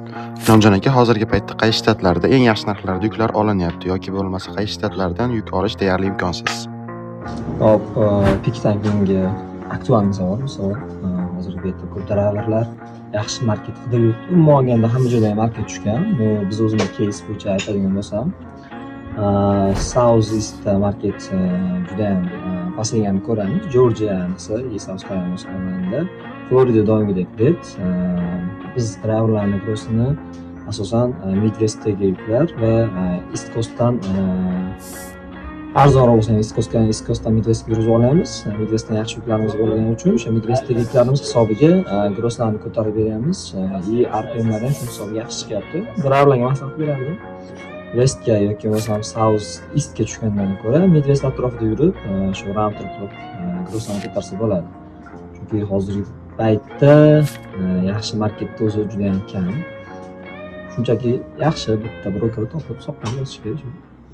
Inomjon aka, hozirgi paytda qaysi shtatlarda eng yaxshi narxlarda yuklar olinyapti yoki bo'lmasa qaysi shtatlardan yuk olish deyarli imkonsiz? Hop, peak tankingga aktual savol. Hozirgi paytda ko'p travlerlar yaxshi market qidiryapti. Umuman olganda hamma joyda ham market tushgan. Biz o'zimiz case bo'yicha aytadigan bo'lsam, South East market juda ham pasayganini ko'ramiz. Georgia, South Carolina hisoblanadi. Florida doimgidek red. Biz travlerlarni grossini asosan Midwestdagi yuklar va East Coast'dan arzonroq bo'lsa East Coast'dan Midwestga yurib olamiz. Midwestdan yaxshi yuklarimiz bo'lgani uchun o'sha Midwestdagi yuklarimiz hisobiga grosslarni ko'tarib beramiz. RPMlar ham shu hisobiga yaxshi chiqyapti. Travlerlarga maslahat beraman. Westga yoki bo'lmasam South Eastga tushgandan ko'ra Midwest atrofida yurib, shu round trip qilib grosslarni ko'tarsa bo'ladi. Chunki hozirgi paytda yaxshi marketda o'zi juda ham kam. Shunchaki yaxshi bitta broker topib soqqan bo'lishi kerak.